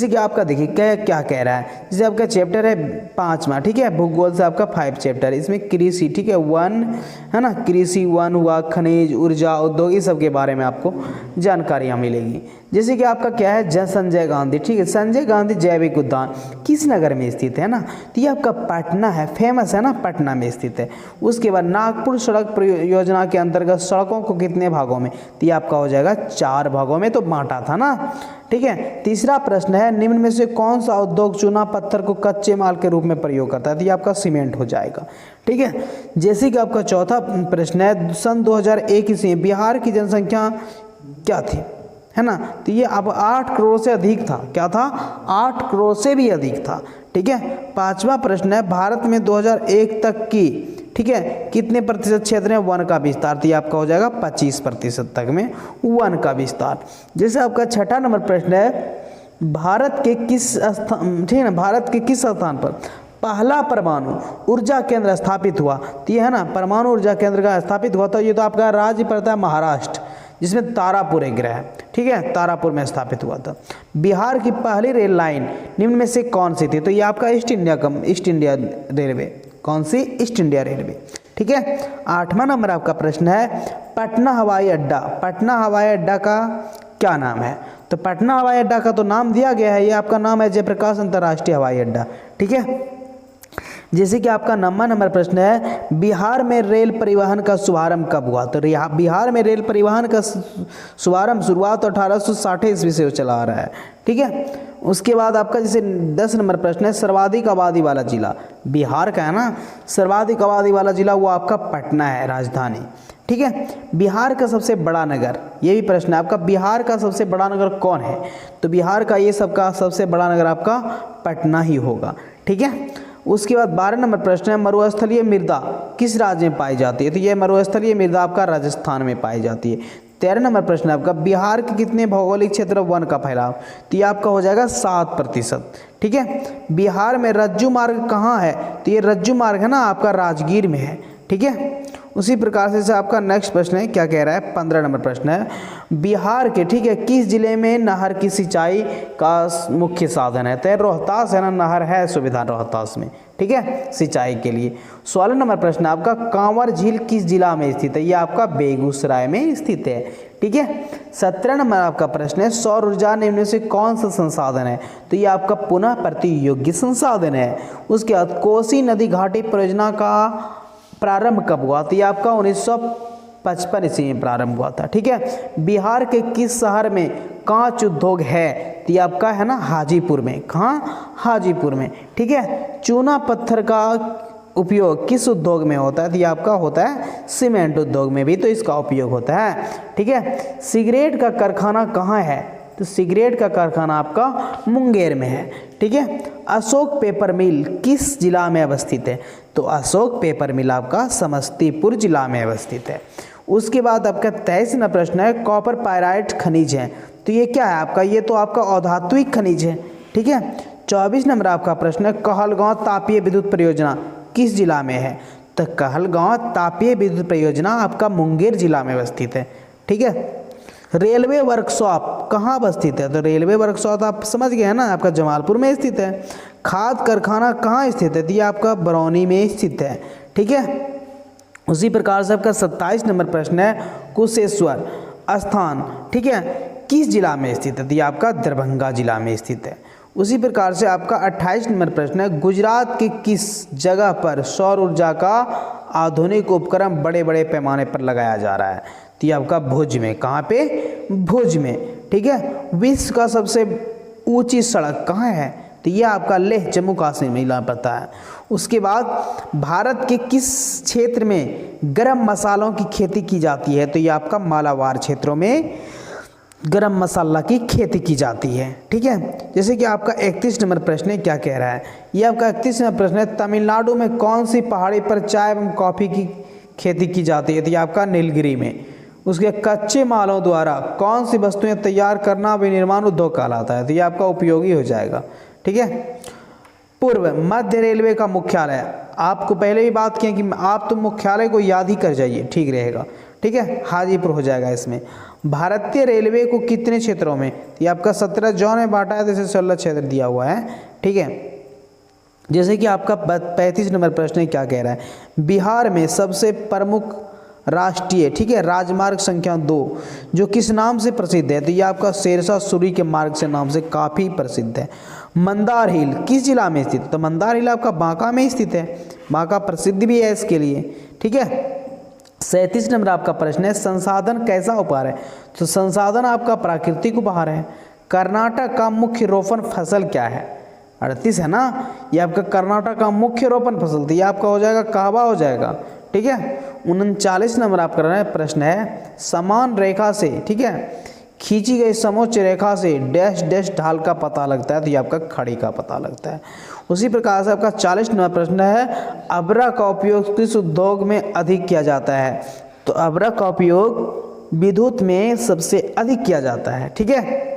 जैसे कि आपका देखिए क्या क्या कह रहा है, जैसे आपका चैप्टर है 5वां, ठीक है, भूगोल से आपका 5 चैप्टर, इसमें कृषि, ठीक है, 1 है ना, कृषि 1 हुआ, खनिज, ऊर्जा, उद्योग, इस सब के बारे में आपको जानकारियाँ मिलेगी। जैसे कि आपका क्या है, संजय गांधी, ठीक है, संजय गांधी जैविक उद्यान किस नगर में स्थित है ना, तो ये आपका पटना है, फेमस है ना, पटना में स्थित है। उसके बाद नागपुर सड़क परियोजना के अंतर्गत सड़कों को कितने भागों में, तो ये आपका हो जाएगा 4 भागों में, तो बांटा था ना, ठीक है। तीसरा प्रश्न है, निम्न में से कौन सा उद्योग चूना पत्थर को कच्चे माल के रूप में प्रयोग करता है, तो ये आपका सीमेंट हो जाएगा, ठीक है। जैसे कि आपका चौथा प्रश्न है, सन 2001 ईस्वी बिहार की जनसंख्या क्या थी, है ना, तो ये अब 8 करोड़ से अधिक था, क्या था, 8 करोड़ से भी अधिक था, ठीक है। पांचवा प्रश्न है, भारत में 2001 तक की, ठीक है, कितने प्रतिशत क्षेत्र में वन का विस्तार, तो ये आपका हो जाएगा 25% तक में वन का विस्तार। जैसे आपका छठा नंबर प्रश्न है, भारत के किस स्थान, ठीक है ना, भारत के किस स्थान पर पहला परमाणु ऊर्जा केंद्र स्थापित हुआ, तो ये है ना, परमाणु ऊर्जा केंद्र का स्थापित हुआ था, ये तो आपका राज्य पड़ता है महाराष्ट्र, जिसमें तारापुर एक ग्रह है, ठीक है, तारापुर में स्थापित हुआ था। बिहार की पहली रेल लाइन निम्न में से कौन सी थी, तो ये आपका ईस्ट इंडिया रेलवे, कौन सी, ईस्ट इंडिया रेलवे, ठीक है। 8वां नंबर आपका प्रश्न है, पटना हवाई अड्डा, पटना हवाई अड्डा का क्या नाम है, तो पटना हवाई अड्डा का तो नाम दिया गया है, ये आपका नाम है जयप्रकाश अंतर्राष्ट्रीय हवाई अड्डा, ठीक है। जैसे कि आपका 9वां नंबर प्रश्न है, बिहार में रेल परिवहन का शुभारंभ कब हुआ, तो बिहार में रेल परिवहन का शुरुआत 1860 ईस्वी से चला आ रहा है, ठीक है। उसके बाद आपका जैसे 10 नंबर प्रश्न है, सर्वाधिक आबादी वाला जिला, बिहार का है ना, सर्वाधिक आबादी वाला जिला वो आपका पटना है, राजधानी, ठीक है। बिहार का सबसे बड़ा नगर, ये भी प्रश्न है आपका, बिहार का सबसे बड़ा नगर कौन है, तो बिहार का ये सबका सबसे बड़ा नगर आपका पटना ही होगा, ठीक है। उसके बाद 12 नंबर प्रश्न है, मरुस्थलीय मृदा किस राज्य में पाई जाती है, तो ये मरुस्थलीय मृदा आपका राजस्थान में पाई जाती है। 13 नंबर प्रश्न है आपका, बिहार के कितने भौगोलिक क्षेत्र वन का फैलाव, तो ये आपका हो जाएगा 7%, ठीक है। बिहार में रज्जू मार्ग कहाँ है, तो ये रज्जू मार्ग है ना आपका राजगीर में है, ठीक है। उसी प्रकार से आपका नेक्स्ट प्रश्न है, क्या कह रहा है, 15 नंबर प्रश्न है, बिहार के, ठीक है, किस जिले में नहर की सिंचाई का मुख्य साधन है, तो रोहतास है ना, नहर है सुविधा रोहतास में, ठीक है, सिंचाई के लिए। 16 नंबर प्रश्न आपका, कांवर झील किस जिला में स्थित है, ये आपका बेगूसराय में स्थित है, ठीक है। 17 नंबर आपका प्रश्न है, सौर ऊर्जा निम्न में से कौन सा संसाधन है, तो ये आपका पुनः प्रति योग्य संसाधन है। उसके बाद कोसी नदी घाटी परियोजना का प्रारंभ कब हुआ, तो ये आपका 1955 ईस्वी में प्रारंभ हुआ था, ठीक है। बिहार के किस शहर में कांच उद्योग है, तो ये आपका है ना हाजीपुर में, कहाँ, हाजीपुर में, ठीक है। चूना पत्थर का उपयोग किस उद्योग में होता है, तो ये आपका होता है सीमेंट उद्योग में भी तो इसका उपयोग होता है, ठीक है। सिगरेट का कारखाना कहाँ है, तो सिगरेट का कारखाना आपका मुंगेर में है, ठीक है। अशोक पेपर मिल किस जिला में अवस्थित है, तो अशोक पेपर मिल आपका समस्तीपुर जिला में अवस्थित है। उसके बाद आपका 23 नंबर प्रश्न है, कॉपर पायराइट खनिज है, तो ये क्या है आपका, ये तो आपका अधात्विक खनिज है, ठीक है। 24 नंबर आपका प्रश्न है, कहलगांव तापीय विद्युत परियोजना किस जिला में है, तो कहलगांव तापीय विद्युत परियोजना आपका मुंगेर जिला में अवस्थित है, ठीक है। रेलवे वर्कशॉप कहाँ अवस्थित है, तो रेलवे वर्कशॉप आप समझ गए हैं ना, आपका जमालपुर में स्थित है। खाद कारखाना कहाँ स्थित है, तो ये आपका बरौनी में स्थित है, ठीक है। उसी प्रकार से आपका 27 नंबर प्रश्न है, कुशेश्वर स्थान, ठीक है, किस जिला में स्थित है, तो ये आपका दरभंगा जिला में स्थित है। उसी प्रकार से आपका 28 नंबर प्रश्न है, गुजरात के किस जगह पर सौर ऊर्जा का आधुनिक उपकरण बड़े बड़े पैमाने पर लगाया जा रहा है, तो ये आपका भुज में, कहाँ पे, भुज में, ठीक है। विश्व का सबसे ऊंची सड़क कहाँ है, तो ये आपका लेह जम्मू कश्मीर में मिला पड़ता है। उसके बाद भारत के किस क्षेत्र में गरम मसालों की खेती की जाती है, तो ये आपका मालाबार क्षेत्रों में गरम मसाला की खेती की जाती है, ठीक है। जैसे कि आपका 31 नंबर प्रश्न है, क्या कह रहा है, ये आपका 31 नंबर प्रश्न है, तमिलनाडु में कौन सी पहाड़ी पर चाय एवं कॉफ़ी की खेती की जाती है, तो ये आपका नीलगिरी में। उसके कच्चे मालों द्वारा कौन सी वस्तुएं तैयार करना विनिर्माण उद्योग कहलाता है, तो ये आपका उपयोगी हो जाएगा, ठीक है। पूर्व मध्य रेलवे का मुख्यालय, आपको पहले भी बात किया कि आप तो मुख्यालय को याद ही कर जाइए, ठीक रहेगा, ठीक है, हाजीपुर हो जाएगा इसमें। भारतीय रेलवे को कितने क्षेत्रों में, ये आपका 17 जोन में बांटा है, जैसे 16 क्षेत्र दिया हुआ है, ठीक है। जैसे कि आपका 35 नंबर प्रश्न है, क्या कह रहा है, बिहार में सबसे प्रमुख राष्ट्रीय, ठीक है, राजमार्ग संख्या 2 जो किस नाम से प्रसिद्ध है, तो ये आपका शेरशाह सूरी के मार्ग से नाम से काफ़ी प्रसिद्ध है। मंदार हिल किस जिला में स्थित, तो मंदार हिल आपका बांका में स्थित है, बांका प्रसिद्ध भी है इसके लिए, ठीक है। 37 नंबर आपका प्रश्न है, संसाधन कैसा उपहार है, तो संसाधन आपका प्राकृतिक उपहार है। कर्नाटक का मुख्य रोपण फसल क्या है, 38 है ना, ये आपका कर्नाटक का मुख्य रोपण फसल, तो ये आपका हो जाएगा कहवा हो जाएगा, ठीक है। 39 नंबर आपका प्रश्न है, समान रेखा से, ठीक है, खींची गई समोच्च रेखा से डैश डैश ढाल का पता लगता है, तो ये आपका खड़ी का पता लगता है। उसी प्रकार से आपका 40 नंबर प्रश्न है, अब्रा का उपयोग किस उद्योग में अधिक किया जाता है, तो अब्रा का उपयोग विद्युत में सबसे अधिक किया जाता है, ठीक है।